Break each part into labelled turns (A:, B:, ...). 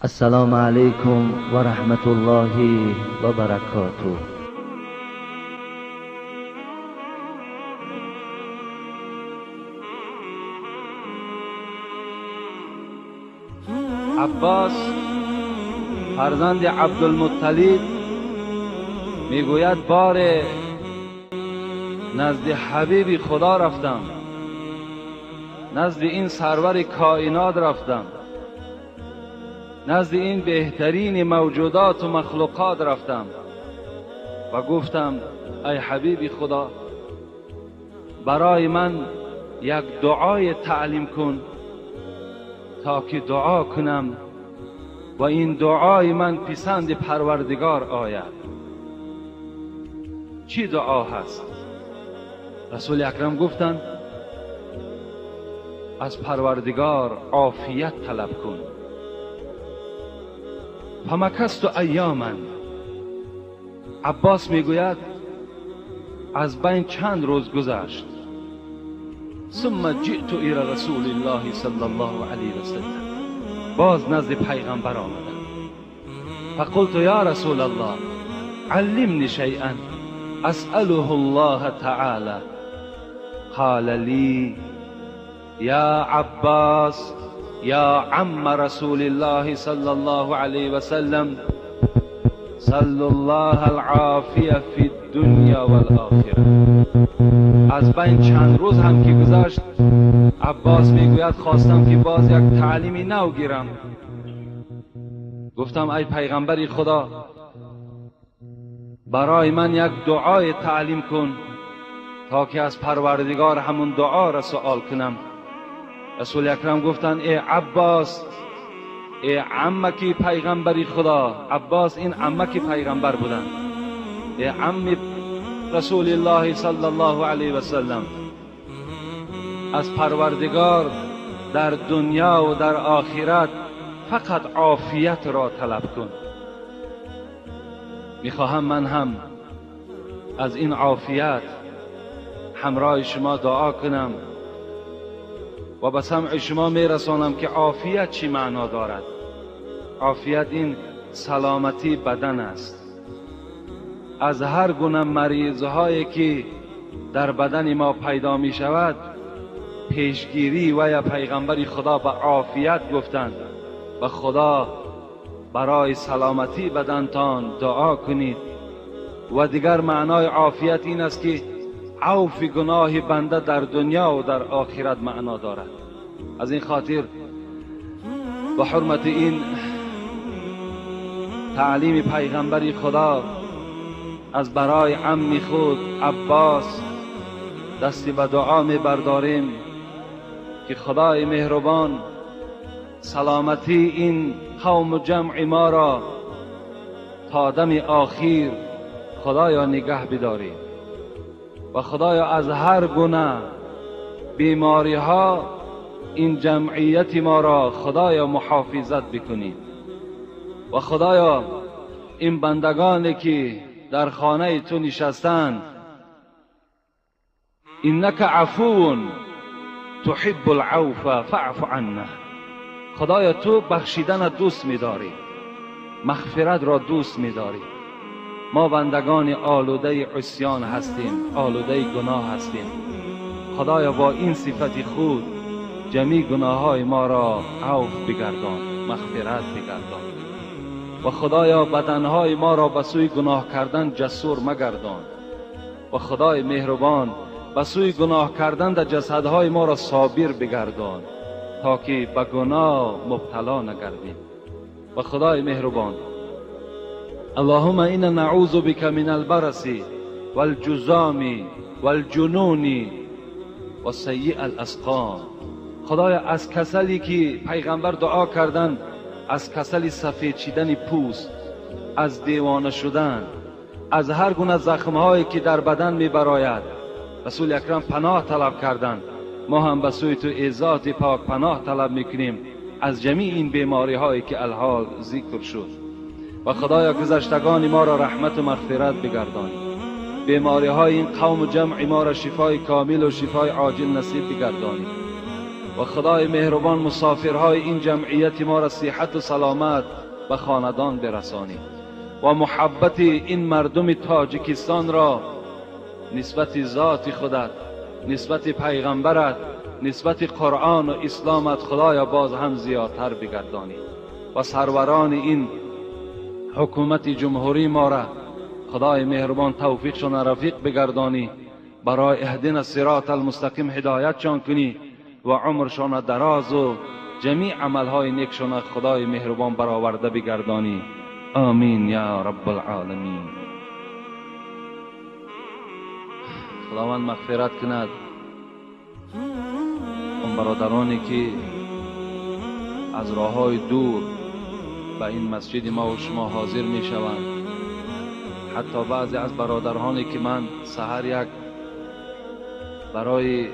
A: السلام علیکم و رحمت الله و برکاته.
B: عباس فرزند عبدالمطلب میگوید بار نزد حبیب خدا رفتم، نزد این سرور کائنات رفتم، نزد این بهترین موجودات و مخلوقات رفتم و گفتم ای حبیب خدا، برای من یک دعای تعلیم کن تا که دعا کنم و این دعای من پسند پروردگار آید. چی دعا هست؟ رسول اکرم گفتند از پروردگار عافیت طلب کن. فمکثت ایاما، عباس میگوید از بین چند روز گذشت. ثم جئت الى رسول الله صلی الله علیه و سلم، باز نزد پیغمبر آمدم. فقلت یا رسول الله علمنی شیئا اسأله الله تعالی. قال لی یا عباس یا عم رسول الله صلی الله علیه و سلم، صلی الله العافیه فی الدنیا والآخره. از بین چند روز هم که گذشت، عباس میگوید خواستم که باز یک تعلیمی نو گیرم. گفتم ای پیغمبری خدا، برای من یک دعای تعلیم کن تا که از پروردگار همون دعا را سوال کنم. رسول اکرم گفتند ای عباس، ای عمکی پیغمبری خدا. عباس این عمکی پیغمبر بودند، ای عم رسول الله صلی الله علیه و سلم، از پروردگار در دنیا و در آخرت فقط عافیت را طلب کن. میخواهم من هم از این عافیت همراه شما دعا کنم و به سمع شما میرسانم که عافیت چی معنا دارد. عافیت این سلامتی بدن است. از هر گونه مریضهایی که در بدن ما پیدا می شود، پیشگیری و یا پیغمبر خدا به عافیت گفتند و خدا برای سلامتی بدنتان دعا کنید. و دیگر معنای عافیت این است که عوف گناه بنده در دنیا و در آخرت معنا دارد. از این خاطر به حرمت این تعلیم پیغمبر خدا از برای عم خود عباس دستی به دعا می برداریم که خدای مهربان سلامتی این قوم و جمع ما را تا دم آخر خدایا نگه بداری و خدایا از هر گونه بیماری ها این جمعیت ما را خدایا محافظت بکنی. و خدایا این بندگانی که در خانه تو نشستند، انک عفو تحب العفو فاعف عنا. خدایا تو بخشیدن دوست می‌داری، مغفرت را دوست می‌داری. ما بندگان آلوده عصیان هستیم، آلوده گناه هستیم. خدایا با این صفت خود جمیع گناه‌های ما را عفو بگردان، مغفرت بگردان. و خدایا بدنهای ما را به سوی گناه کردن جسور مگردان. و خدای مهربان به سوی گناه کردن در جسدهای ما را صابر بگردان تا که به گناه مبتلا نگردیم. و خدای مهربان اللهم انا نعوذ بك من البرص والجذام والجنون و سیء الاسقام. خدایا از کسلی که پیغمبر دعا کردند، از کسل سفید شدن پوست، از دیوانه شدن، از هر گونه زخم‌هایی که در بدن می‌براید، رسول اکرم پناه طلب کردند. ما هم به سوی تو ای ذات پاک پناه طلب می‌کنیم از جمیع این بیماری‌هایی که الحال ذکر شد. و خدایا گذشتگان ما را رحمت و مغفرت بگردان. بیماری‌های این قوم و جمع ما را شفای کامل و شفای عاجل نصیب بگردانی. و خدای مهربان مسافرهای این جمعیت ما را صحت و سلامت به خاندان برسانی و محبت این مردم تاجیکستان را نسبت ذات خودت، نسبت پیغمبرت، نسبت قرآن و اسلامت خدایا باز هم زیادتر بگردانی و سروران این حکومت جمهوری ما را خدای مهربان توفیقشان رفیق بگردانی، برای اهدنا الصراط المستقیم هدایتشان کنی و عمرشان دراز و جمیع عملهای نیکشان خدای مهربان برآورده بگردانی. آمین یا رب العالمین. خداوند مغفرت کند اون برادرانی که از راههای دور به این مسجد ما و شما حاضر می شوند. حتی بعضی از برادرانی که من سحر یک برای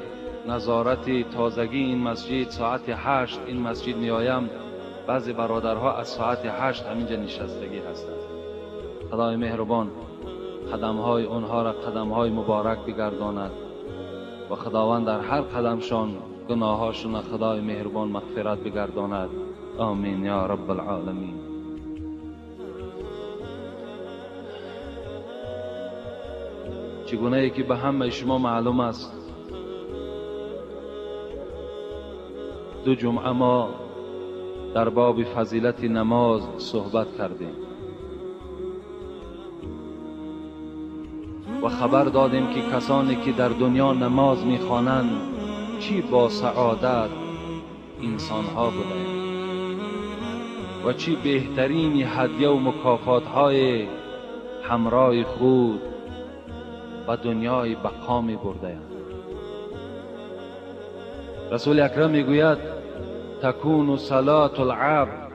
B: نظارت تازگی این مسجد ساعت 8 این مسجد می آیم، بعضی برادرها از ساعت 8 همینجا نشستگی هستند. خدای مهربان قدمهای اونها را قدمهای مبارک بگرداند و خداوند در هر قدمشان گناهاشون خدای مهربان مغفرت بگرداند. آمین یا رب العالمین. چگونه ای که به همه شما معلوم است، دو جمعه ما در باب فضیلت نماز صحبت کردیم و خبر دادیم که کسانی که در دنیا نماز میخوانند چی با سعادت انسانها بودند و چی بهترین هدیه و مکافاتهای همراه خود و دنیای بقا می بردند. رسول اکرم میگوید تکون صلاة العبد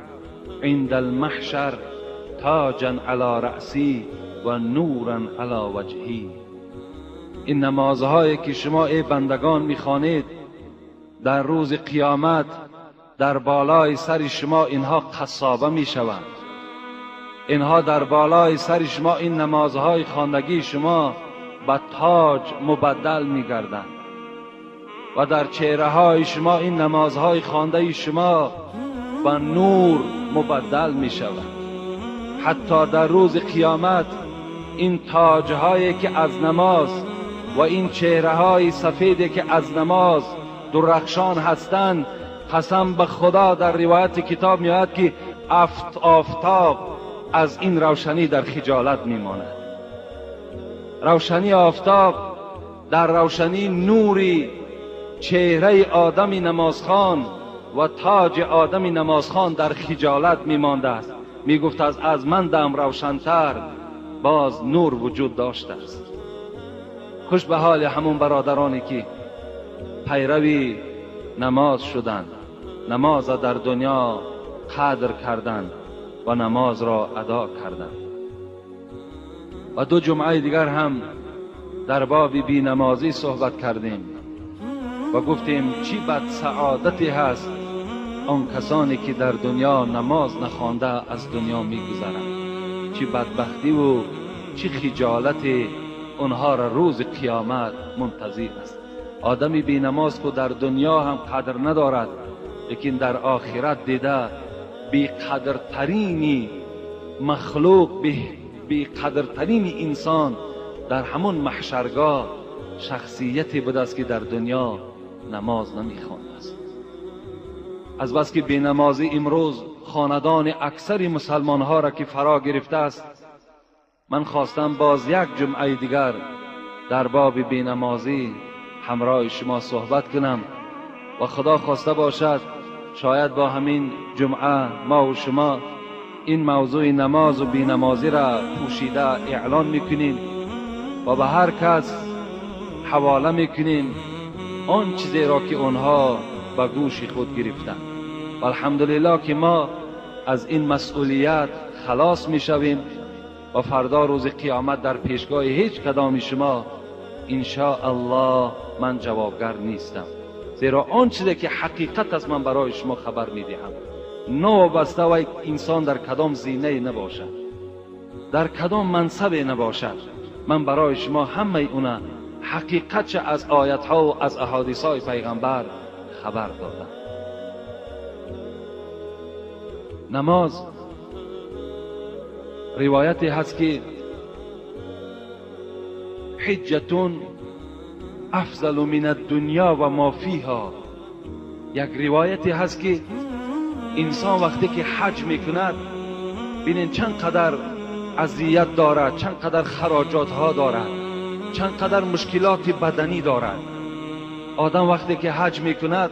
B: عند المحشر تاجا علی رأسی و نورا علی وجهی. این نمازهایی که شما ای بندگان میخوانید در روز قیامت در بالای سر شما اینها قصابه میشوند. اینها در بالای سر شما این نمازهای خواندگی شما به تاج مبدل میگردند و در چهره های شما این نمازهای خوانده شما به نور مبدل می شود. حتی در روز قیامت این تاجهایی که از نماز و این چهره های سفیدی که از نماز درخشان هستند، قسم به خدا در روایت کتاب می آید که آفتاب از این روشنی در خجالت می ماند. روشنی آفتاب در روشنی نوری چهره آدم نمازخوان و تاج آدم نمازخوان در خجالت می مانده است. می گفت از من دم روشنتر باز نور وجود داشته است. خوش به حال همون برادرانی که پیروی نماز شدند، نماز در دنیا قدر کردند و نماز را ادا کردند. و دو جمعه دیگر هم در باب بی نمازی صحبت کردیم و گفتیم چی بد سعادتی هست آن کسانی که در دنیا نماز نخوانده از دنیا میگذرند. چی بدبختی و چی خجالتی اونها را روز قیامت منتظر است. آدمی بی نماز کو در دنیا هم قدر ندارد، لیکن در آخرت دیده بی قدرترین مخلوق، بی قدرترین انسان در همون محشرگاه شخصیتی بوده است که در دنیا نماز نمیخوانده است. از بس که بی نمازی امروز خاندان اکثر مسلمان ها را که فرا گرفته است، من خواستم باز یک جمعه دیگر در باب بی نمازی همراه شما صحبت کنم و خدا خواسته باشد شاید با همین جمعه ما و شما این موضوع نماز و بی نمازی را پوشیده اعلان میکنیم و به هر کس حواله میکنیم آن چیزی را که آنها به گوش خود گرفتند. و الحمدلله که ما از این مسئولیت خلاص میشویم و فردا روز قیامت در پیشگاه هیچ کدام شما ان شاء الله من جوابگر نیستم، زیرا آن چیزی که حقیقت است من برای شما خبر میدهم. نوابسته و انسان در کدام زینه نباشد، در کدام منصب نباشد، من برای شما همه اونا حقیقت از آیت ها و از احادیث های پیغمبر خبر دادند. نماز روایتی هست که حجتون افضل من الدنیا و ما فیها. یک روایتی هست که انسان وقتی که حج میکند ببینید چند قدر اذیت دارد، چند قدر خراجات ها دارد، چند قدر مشکلات بدنی دارد. آدم وقتی که حج میکند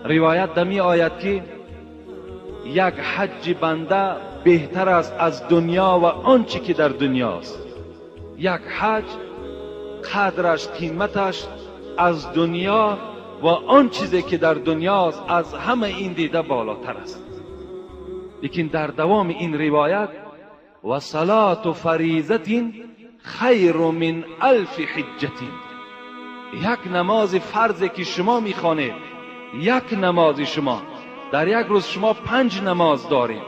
B: روایت دمی آید که یک حج بنده بهتر است از دنیا و آنچه که در دنیاست. یک حج قدرش، قیمتش از دنیا و آن چیزی که در دنیاست از همه این دیده بالاتر است. لیکن در دوام این روایت و صلات فریضت خیر من الف حجت، یک نماز فرضی که شما میخوانید، یک نماز شما در یک روز شما 5 نماز دارید،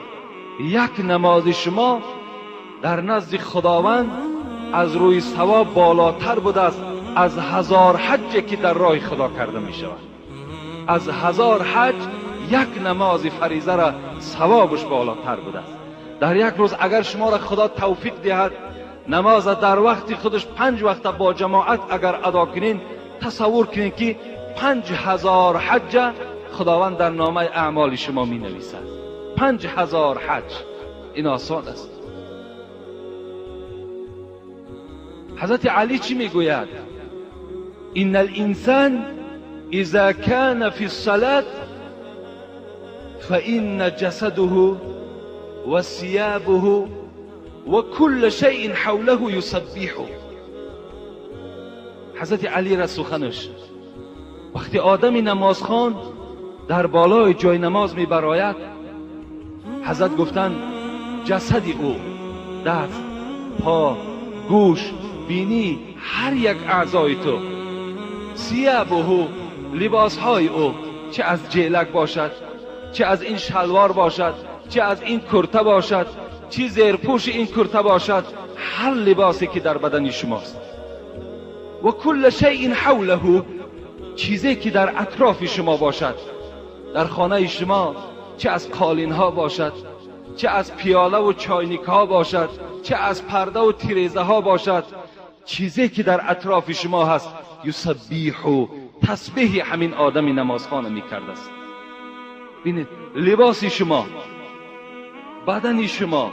B: یک نماز شما در نزد خداوند از روی ثواب بالاتر بوده است از 1000 حجی که در راه خدا کرده می شود. از 1000 حج یک نماز فریضه را ثوابش بالاتر بوده است. در یک روز اگر شما را خدا توفیق دهد نماز در وقت خودش 5 وقت با جماعت اگر ادا کنین، تصور کنین که 5000 حج خداوند در نامه اعمال شما می نویسد. 5000 حج، این آسان است. حضرت علی چی میگوید؟ ان الانسان اذا كان في الصلاه فان جسده وثيابه وكل شيء حوله يسبح. حضرت علی را سخنش وقتی آدمی نمازخوان در بالای جای نماز میبراید، حضرت گفتن جسد او، دست، پا، گوش، بینی، هر یک اعضای تو، ثيابه، لباسهای او، چه از جیلک باشد، چه از این شلوار باشد، چه از این کرته باشد، چه زیرپوش این کرته باشد، هر لباسی که در بدن شماست. و کل شیء حوله، چیزی که در اطراف شما باشد، در خانه شما، چه از قالین ها باشد، چه از پیاله و چاینک ها باشد، چه از پرده و تیریزه ها باشد، چیزی که در اطراف شما هست یسبیح، تسبیح همین آدم نمازخوان می کرده است. ببینید لباس شما، بدن شما،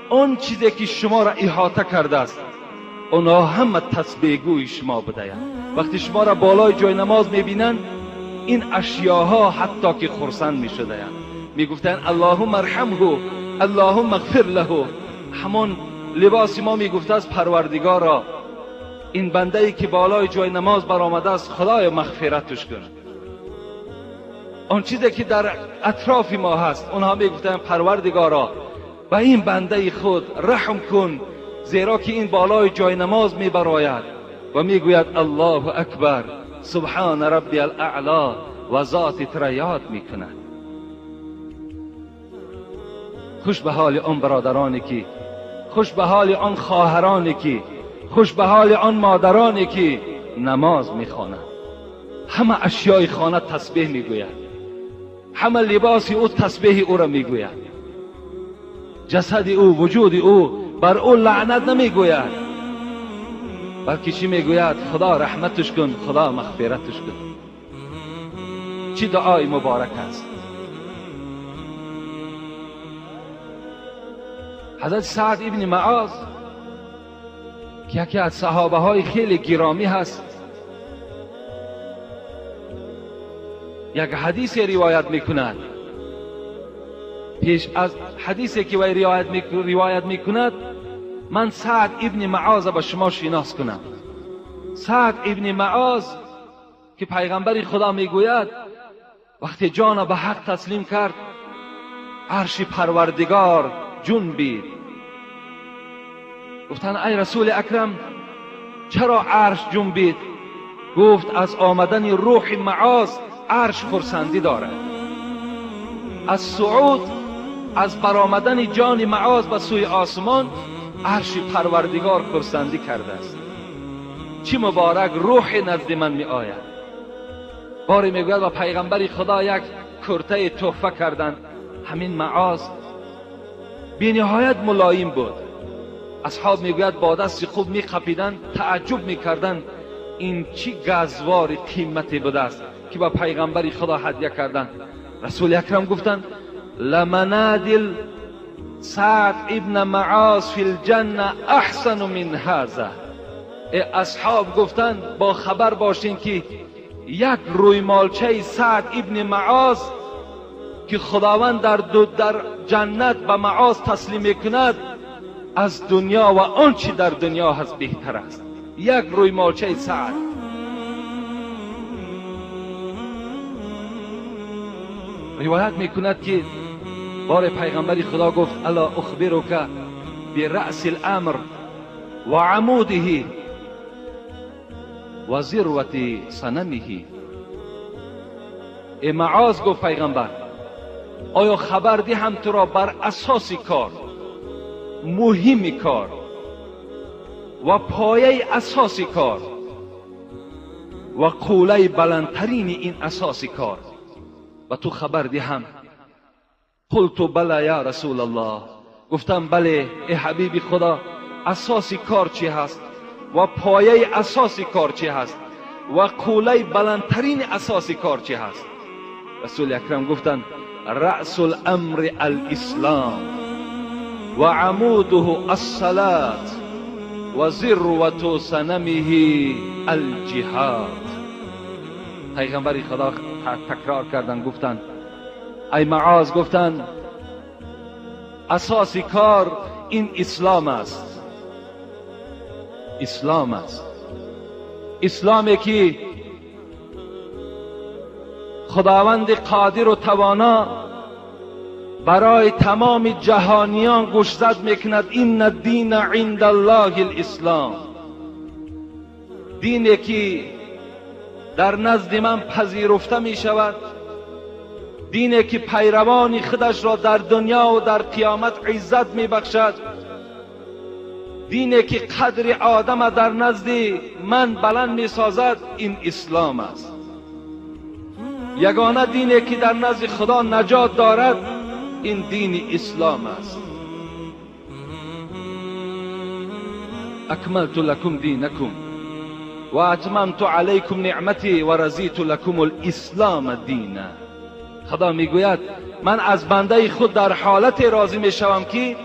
B: آن چیزی که شما را احاطه کرده است، اونا همه تسبیح گوی شما بدهند. وقتی شما را بالای جای نماز میبینند این اشیاها حتی که خرسند میشدند، میگفتند اللهم ارحمه، اللهم اغفر له. همان لباس ما میگفته است پروردگارا این بنده ای که بالای جای نماز برآمده است خدای مغفرتش کن. آن چیزی که در اطراف ما هست اونها میگفتند پروردگارا و این بنده خود رحم کن، زیرا که این بالای جای نماز میبراید و میگوید الله اکبر سبحان ربی الاعلا و ذات را یاد میکند. خوش به حال آن برادرانی که، خوش به حال آن خواهرانی که، خوش به حال آن مادرانی که نماز میخوانند. همه اشیای خانه تسبیح میگوید، همه لباس او تسبیح او را میگوید، جسد او، وجود او بر او لعنت نمیگوید، بلکه چی میگوید؟ خدا رحمتش کن، خدا مغفرتش کن. چی دعای مبارک است. حضرت سعد ابن معاذ که یکی از صحابه های خیلی گرامی هست، یک حدیث روایت میکند. پیش از حدیثی که وی روایت میکند من سعد ابن معاذ به شما شناس کنم. سعد ابن معاذ که پیغمبر خدا میگوید وقتی جان به حق تسلیم کرد عرش پروردگار جنبید. گفتن ای رسول اکرم چرا عرش جنبید؟ گفت از آمدن روح معاذ عرش خرسندی دارد. از صعود، از برآمدن جان معاذ به سوی آسمان عرش پروردگار خرسندی کرده است. چی مبارک روح نزد من می آید. باری میگوید و پیغمبر خدا یک کرته تحفه کردند. همین معاذ بی نهایت ملایم بود. اصحاب میگوید با دست خوب میقپیدند، تعجب میکردند این چی گزوار قیمتی بوده است که با پیغمبر خدا هدیه کردند. رسول اکرم گفتند لمنادل سعد ابن معاذ فی الجنه احسن من هذا. ای اصحاب گفتند با خبر باشین که یک روی مالچه سعد ابن معاذ که خداوند در جنت به معاذ تسلیم میکند از دنیا و آنچه در دنیا هست بهتر است. یک روی مالچه سعد. روایت میکند که بار پیغمبر خدا گفت الا اخبرک برأس الامر و عموده و ذروة صنمه. ای معاذ گفت پیغمبر آیا خبر دهم تو را بر اساس کار، مهم کار و پایه اساس کار و قوله بلندترین این اساس کار و تو خبر دهم؟ قلت بله یا رسول الله. گفتم بله ای حبیب خدا. اساس کار چی هست و پایه اساس کار چی هست و قوله بلندترین اساس کار چی هست؟ رسول اکرم گفتند رأس الامر الاسلام و عموده الصلاة و ذروة صنمه الجهاد. پیغمبر خدا تکرار کردند گفتند ای معاذ، گفتند اساس کار این اسلام است. اسلام است. اسلامی که خداوند قادر و توانا برای تمام جهانیان گوشزد میکند این الدین عند الله الاسلام. دینی که در نزد من پذیرفته می شود، دینی که پیروان خودش را در دنیا و در قیامت عزت می بخشد، دینی که قدر آدم در نزد من بلند می سازد، این اسلام است. یگانه دینی که در نزد خدا نجات دارد این دین اسلام است. اکملت لکم دینکم و اتممت علیکم نعمتی و رضیت لکم الاسلام دینا. خدا میگوید من از بنده خود در حالت راضی میشوم که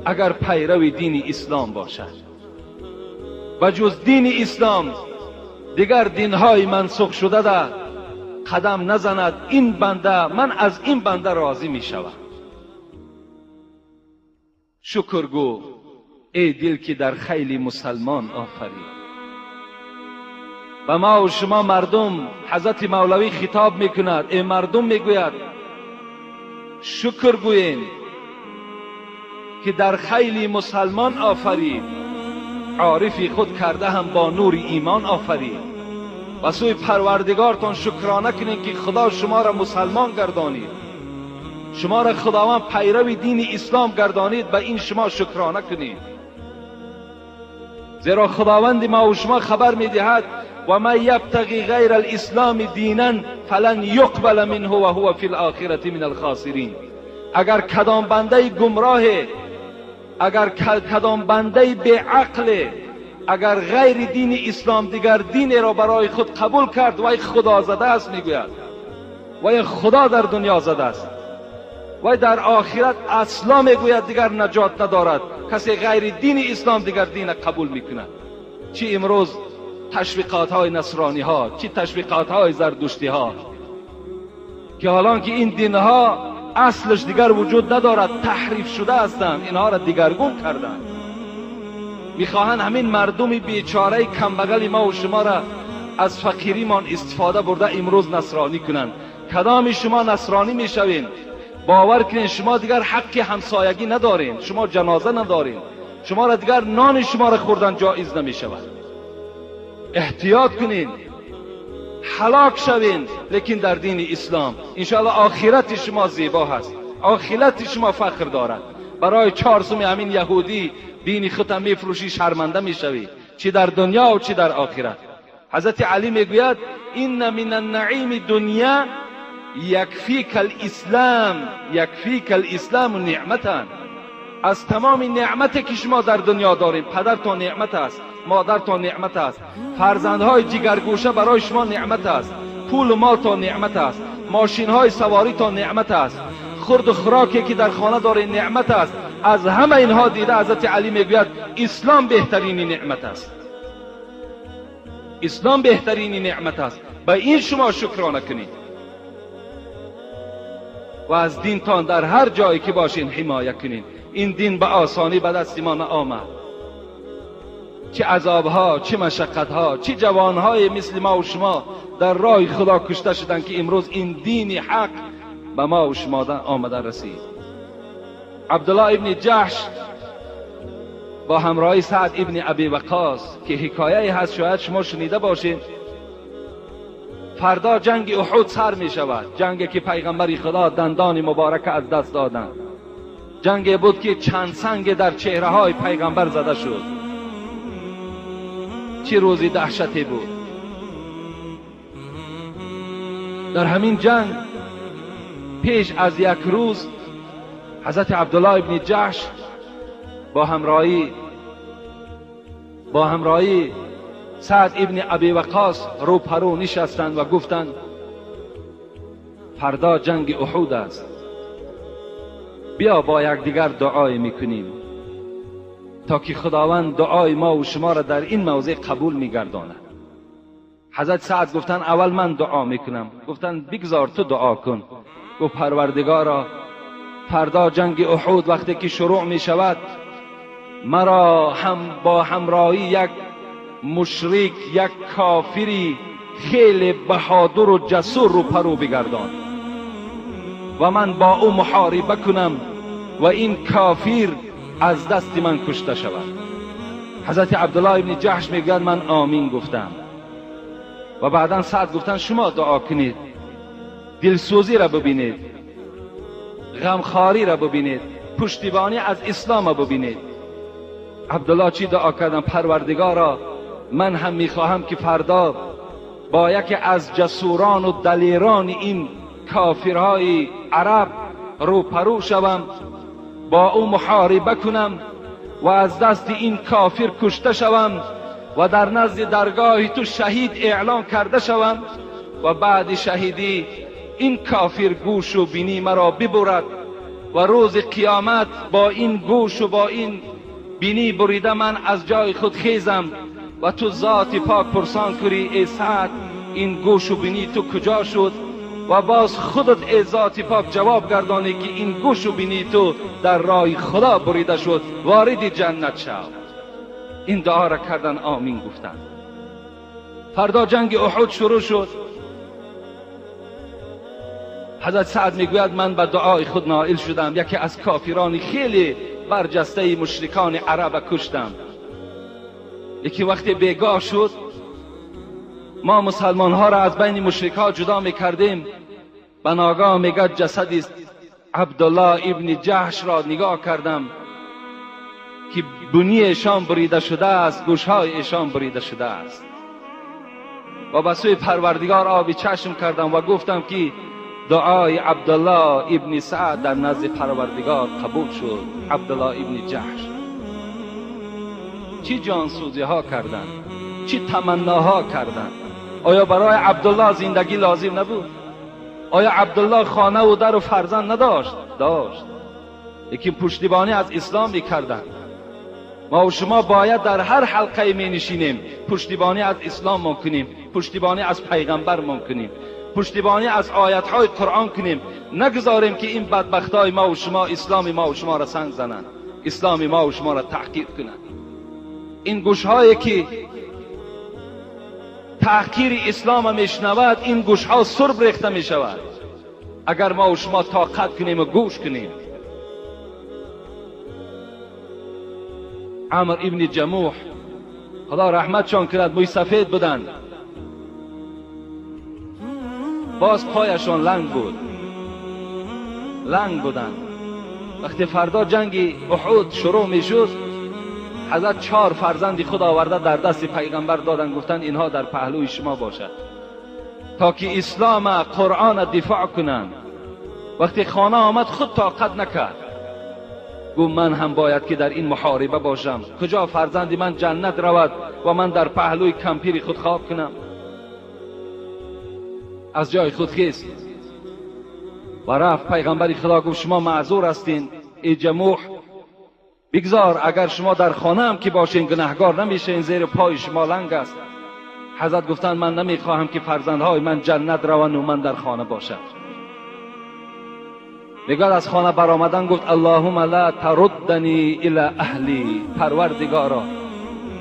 B: اگر پیرو دین اسلام باشد و جز دین اسلام دیگر دینهای منسوخ شده ده قدم نزند، این بنده، من از این بنده راضی میشوم. شکر گو ای دل که در خیلی مسلمان آفرید. و ما و شما مردم حضرت مولوی خطاب میکند، ای مردم میگوید شکر گوین که در خیلی مسلمان آفرید، عارفی خود کرده هم با نور ایمان آفرید. و سوی پروردگارتان شکرانه کنید که خدا شما را مسلمان گردانید، شما را خداوند پیرو دین اسلام گردانید، به این شما شکرانه کنید. زیرا خداوند ما و شما خبر میدهد و من یبتغی غیر الاسلام دینا فلن یقبل منه و هو فی الاخره من الخاسرین. اگر کدام بنده گمراه، اگر کدام بنده به عقل، اگر غیر دین اسلام دیگر دین را برای خود قبول کرد، وای خدا زده است، میگوید وای خدا در دنیا زده است، وای در آخرت اصلا میگوید دیگر نجات ندارد. کسی غیر دین اسلام دیگر دین قبول میکند. چی امروز تشویقات های نصرانی ها، چی تشویقات های زردشتی ها، که حالا که این دین ها اصلش دیگر وجود ندارد، تحریف شده هستند، اینها را دیگرگون کردند. میخواهند همین مردم بیچاره کمبغل ما و شما را از فقیریمان استفاده برده امروز نصرانی کنند. کدام شما نصرانی میشوین؟ باور کنین شما دیگر حق همسایگی ندارین، شما جنازه ندارین، شما را دیگر نان شما را خوردن جایز نمیشود. احتیاط کنین، هلاک شوین، لیکن در دین اسلام انشاءالله آخرت شما زیبا هست، آخرت شما فخر دارد. برای 4 سوم همین یهودی دین خودت میفروشی، شرمنده میشوی، چی در دنیا و چی در آخرت. حضرت علی میگوید این من النعیم دنیا یکفیک الاسلام نعمتا. از تمام نعمتی که شما در دنیا داریم، پدرتان نعمت است، مادرتان نعمت است، فرزندهای جگرگوشه برای شما نعمت است، پول و مالتان نعمت است، ماشینهای سواریتان نعمت است، خورد و خوراکی که در خانه دارین نعمت است. از همه اینها دیده حضرت علی میگوید اسلام بهترین نعمت است. اسلام بهترین نعمت است. به این شما شکرانه کنید و از دینتان در هر جایی که باشین حمایت کنید. این دین به آسانی به دست ما نآمد. چه عذابها، چه مشقتها، چه جوانهای مثل ما و شما در راه خدا کشته شدند که امروز این دین حق به ما و شما آمده رسید. عبدالله ابن جحش با همراهی سعد ابن ابی وقاص که حکایه هست شاید شما شنیده باشید، فردا جنگ احد سر می شود، جنگی که پیغمبر خدا دندان مبارک از دست دادند، جنگی بود که چند سنگ در چهره های پیغمبر زده شد. چه روزی دهشتی بود. در همین جنگ پیش از یک روز حضرت عبدالله ابن جحش با همراهی سعد ابن ابی وقاص رو پرو نشستند و گفتند فردا جنگ احد است، بیا با یکدیگر دعای میکنیم تا که خداوند دعای ما و شما را در این موضع قبول میگرداند. حضرت سعد گفتند اول من دعا میکنم. گفتند بگذار تو دعا کن. گفت پروردگارا، فردا جنگ احد وقتی که شروع می شود مرا هم با همراهی یک مشرک، یک کافری خیلی بهادر و جسور رو پرو بگردان و من با او محاربه کنم و این کافر از دست من کشته شود. حضرت عبدالله ابن جحش میگوید من آمین گفتم و بعدا سعد گفتن شما دعا کنید، دلسوزی را ببینید، غمخواری را ببینید، پشتیبانی از اسلام را ببینید. عبدالله چی دعا کردن؟ پروردگارا، من هم میخواهم که فردا با یکی از جسوران و دلیران این کافرهای عرب روپرو شوم، با او محاربه کنم و از دست این کافر کشته شوم و در نزد درگاه تو شهید اعلان کرده شوم و بعد شهیدی این کافر گوش و بینی مرا ببرد و روز قیامت با این گوش و با این بینی بریده من از جای خود خیزم و تو ذات پاک پرسان کری ای سعد این گوش و بینی تو کجا شد و باز خودت ای ذات پاک جواب گردانی که این گوش و بینی تو در راه خدا بریده شد، وارد جنت شو. این دعا را کردن، آمین گفتن. فردا جنگ احد شروع شد. حضرت سعد میگوید من به دعای خود نائل شدم، یکی از کافران خیلی برجسته مشرکان عرب کشتم. یکی وقتی بیگاه شد، ما مسلمان ها را از بین مشرکان جدا میکردیم، به ناگاه میگه جسدی عبدالله ابن جحش را نگاه کردم که بنی ایشان بریده شده است، گوشهای ایشان بریده شده است و به سوی پروردگار آبی چشم کردم و گفتم که دعای عبدالله ابن سعد در نزد پروردگار قبول شد. عبدالله ابن جحش چی جانسوزی ها کردند، چی تمناها کردند. آیا برای عبدالله زندگی لازم نبود؟ آیا عبدالله خانه و در و فرزند نداشت؟ داشت، لیکن پشتیبانی از اسلام میکردند. ما و شما باید در هر حلقه می نشینیم پشتیبانی از اسلام کنیم، پشتیبانی از پیغمبر کنیم، پشتیبانی از آیاتهای قرآن کنیم. نگذاریم که این بدبختای ما و شما اسلام ما و شما را سنگ زنند، اسلام ما و شما را تحقیر کنند. این گوشهایی که تحقیر اسلام میشنود، این گوشها سرب ریخته می شود اگر ما و شما طاقت کنیم و گوش کنیم. عمر ابن جموح خدا رحمتشان کند، موی سفید بودند، باز پایشان لنگ بودند. وقتی فردا جنگ احد شروع می شد، حضرت 4 فرزندی خود آورده در دست پیغمبر دادن، گفتن اینها در پهلوی شما باشد تا که اسلام قرآن دفاع کنند. وقتی خانه آمد خود طاقت نکرد، گفت من هم باید که در این محاربه باشم. کجا فرزندی من جنت رود و من در پهلوی کمپیر خود خواب کنم؟ از جای خود خیست و رفت. پیغمبر خدا گفت شما معذور هستین، ای جموح بگذار، اگر شما در خانه هم که باشین گناهگار نمیشین، زیر پای شما لنگ است. حضرت گفتند من نمیخواهم که فرزندهای من جنت روند و من در خانه باشم. دیگر از خانه برآمدن گفت اللهم لا تردنی الی اهلی، پروردگارا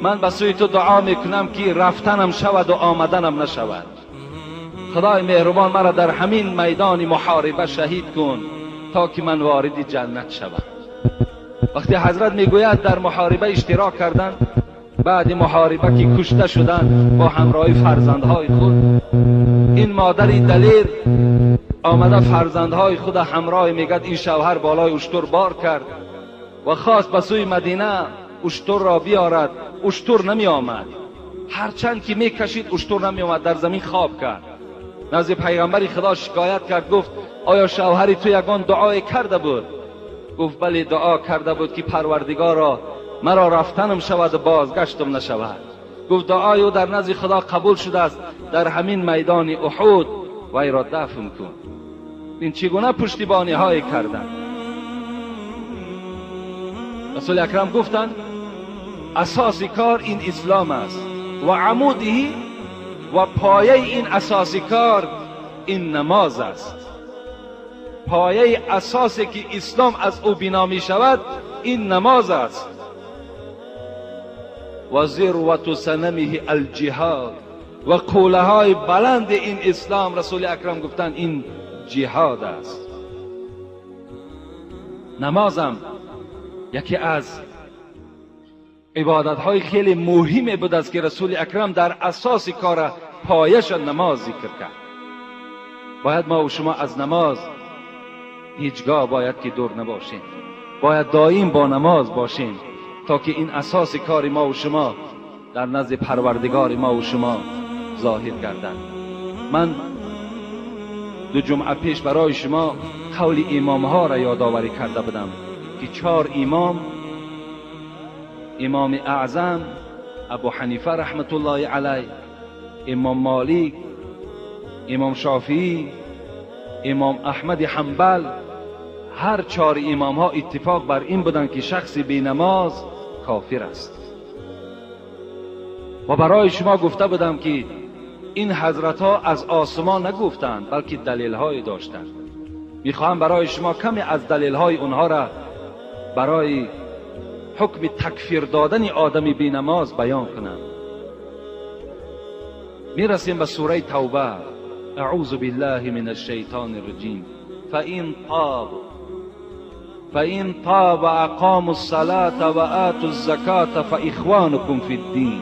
B: من به سوی تو دعا میکنم که رفتنم شود و آمدنم نشود. خدای مهربان مرا در همین میدان محاربه شهید کن تا که من وارد جنت شوم. وقتی حضرت میگوید در محاربه اشتراک کردن، بعد محاربه که کشته شدن با همراه فرزندهای خود، این مادری دلیر آمده فرزندهای خود همراه میگد این شوهر بالای اشتر بار کرد و خواست به سوی مدینه اشتر را بیارد، اشتر نمی آمد. هرچند که میکشید اشتر نمی آمد، در زمین خواب کرد. نزد پیغمبر خدا شکایت کرد، گفت آیا شوهری تو یگان دعای کرده بود؟ گفت بله دعا کرده بود که پروردگارا مرا رفتنم شود و بازگشتم نشود. گفت دعای او در نزد خدا قبول شده است، در همین میدان احد وی را دفن کن. این چگونه پشتیبانی های کردن؟ رسول اکرم گفتند اساسی کار این اسلام است و عمودی و پایه این اساسی کار این نماز است. پایه اساسی که اسلام از او بنا می شود این نماز است. و ذروة سنمه الجهاد، و قوله های بلند این اسلام رسول اکرم گفتند این جهاد است. نمازم یکی از عبادت های خیلی مهمی بود است که رسول اکرم در اساس کار پایش نماز ذکر کرد. باید ما و شما از نماز هیچگاه باید که دور نباشیم، باید دائم با نماز باشیم تا که این اساس کار ما و شما در نزد پروردگار ما و شما ظاهر گردد. من 2 جمعه پیش برای شما قول امام ها را یادآوری کرده بودم که 4 امام، امام اعظم ابو حنیفه رحمت الله علیه، امام مالک، امام شافعی، امام احمد حنبل، هر 4 امام ها اتفاق بر این بودند که شخص بی نماز کافر است. و برای شما گفته بودم که این حضرت ها از آسمان نگفتند بلکه دلیل های داشتند. میخواهم برای شما کمی از دلیل های اونها را برای حکم تکفیر دادن آدم بی نماز بیان کنم. میرسیم به سوره توبه. اعوذ بالله من الشیطان الرجیم. فإن طاب اقاموا الصلاة و آتوا الزکاة فاخوانکم فی الدین.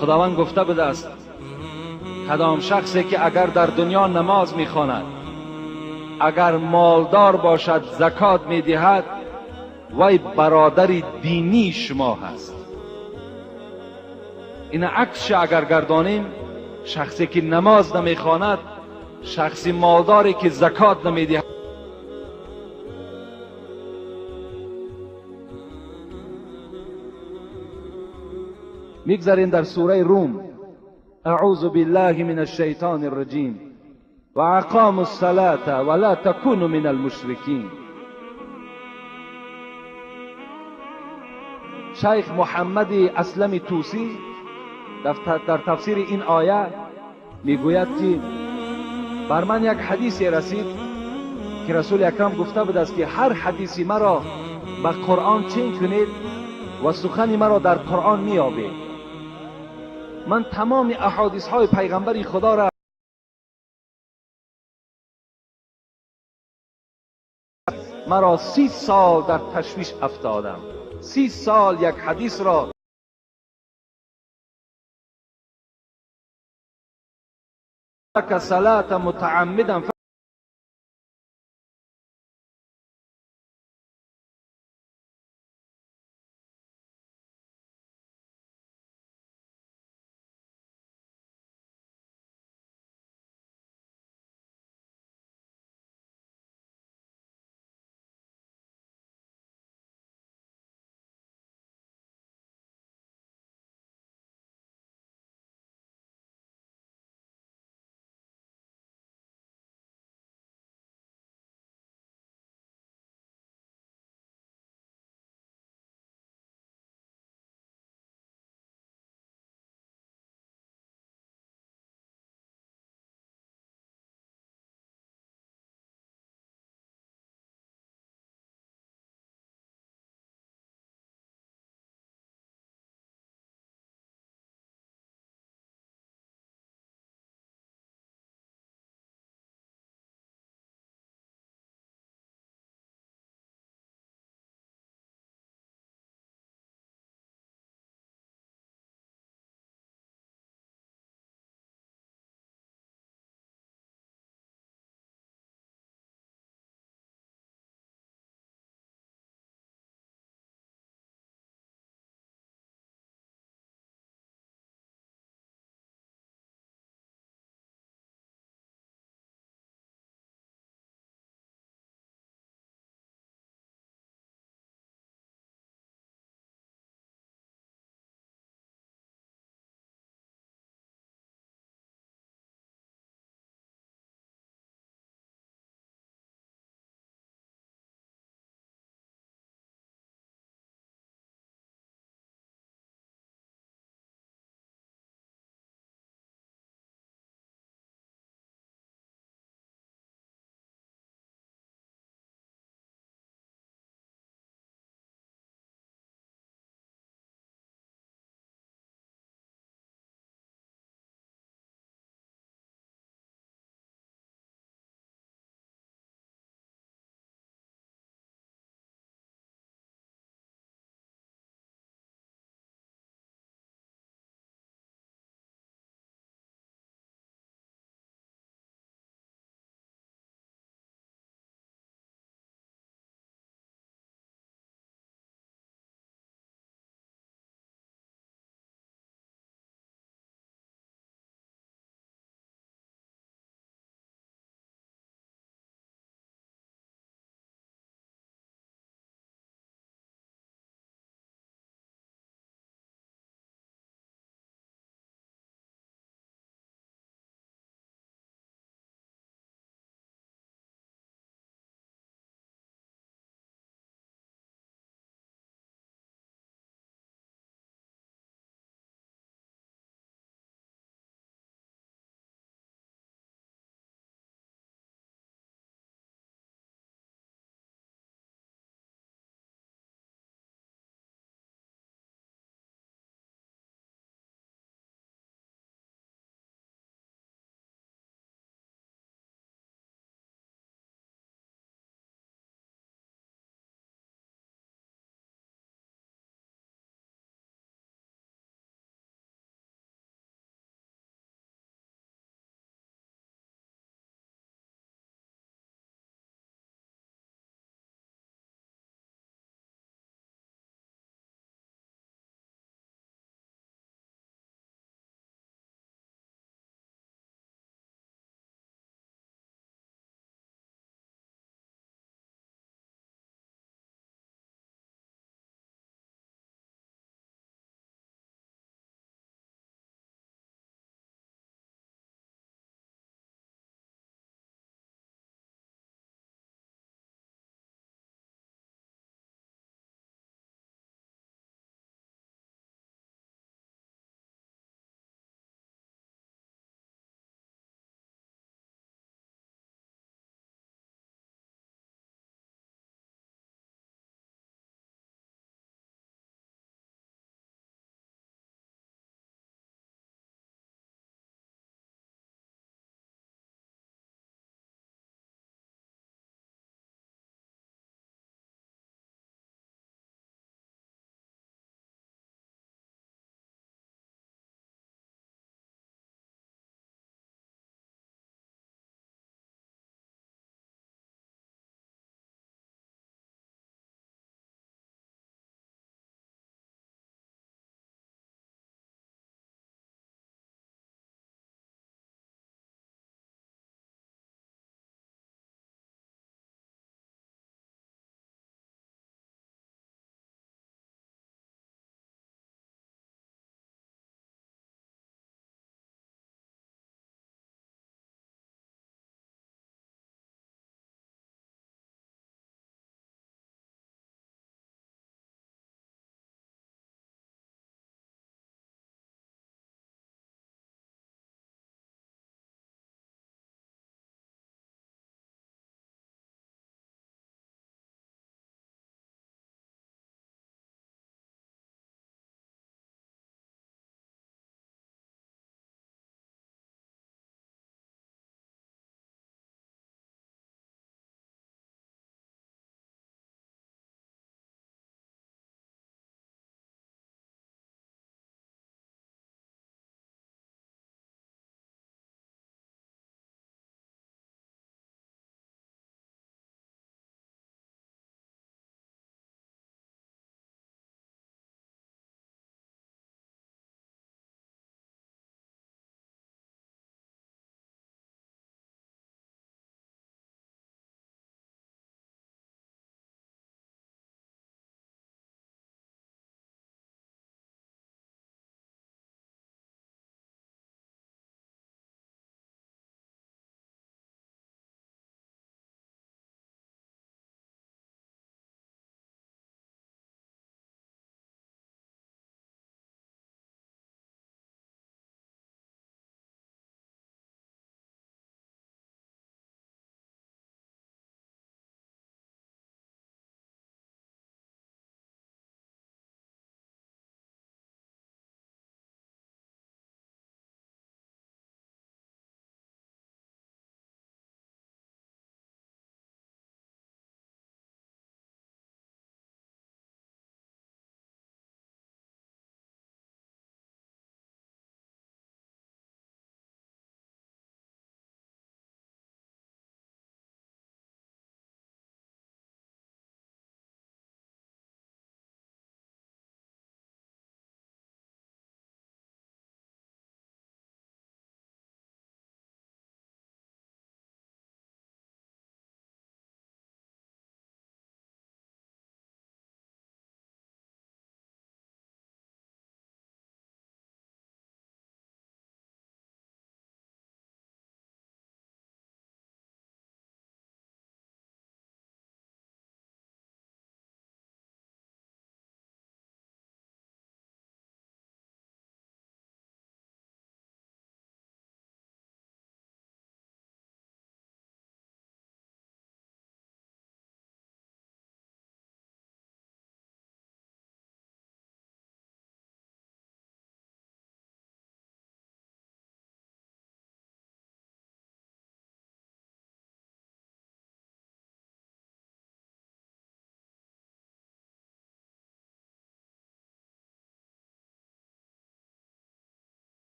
B: خداوند گفته بوده است کدام شخصی که اگر در دنیا نماز میخواند، اگر مالدار باشد، زکات میدهد، وی برادر دینی شما هست. این عکسش اگر گردانیم، شخصی که نماز نمیخواند، شخصی مالداری که زکات نمیدهد، میگذاریم در سوره روم. اعوذ بالله من الشیطان الرجیم و اقاموا الصلاة ولا تكونوا من المشرکین. شیخ محمد اسلم توسی در تفسیر این آیه میگوید که بر من یک حدیثی رسید که رسول اکرم گفته بود است که هر حدیثی مرا به قرآن چین کنید و سخنی مرا در قرآن میابید. من تمام احادیث های پیغمبر خدا را مرا 30 سال در تشویش افتادم. 30 سال یک حدیث را که صلاة متعمدا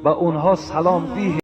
B: به اونها سلام دیه.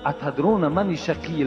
B: اتدرون من شقی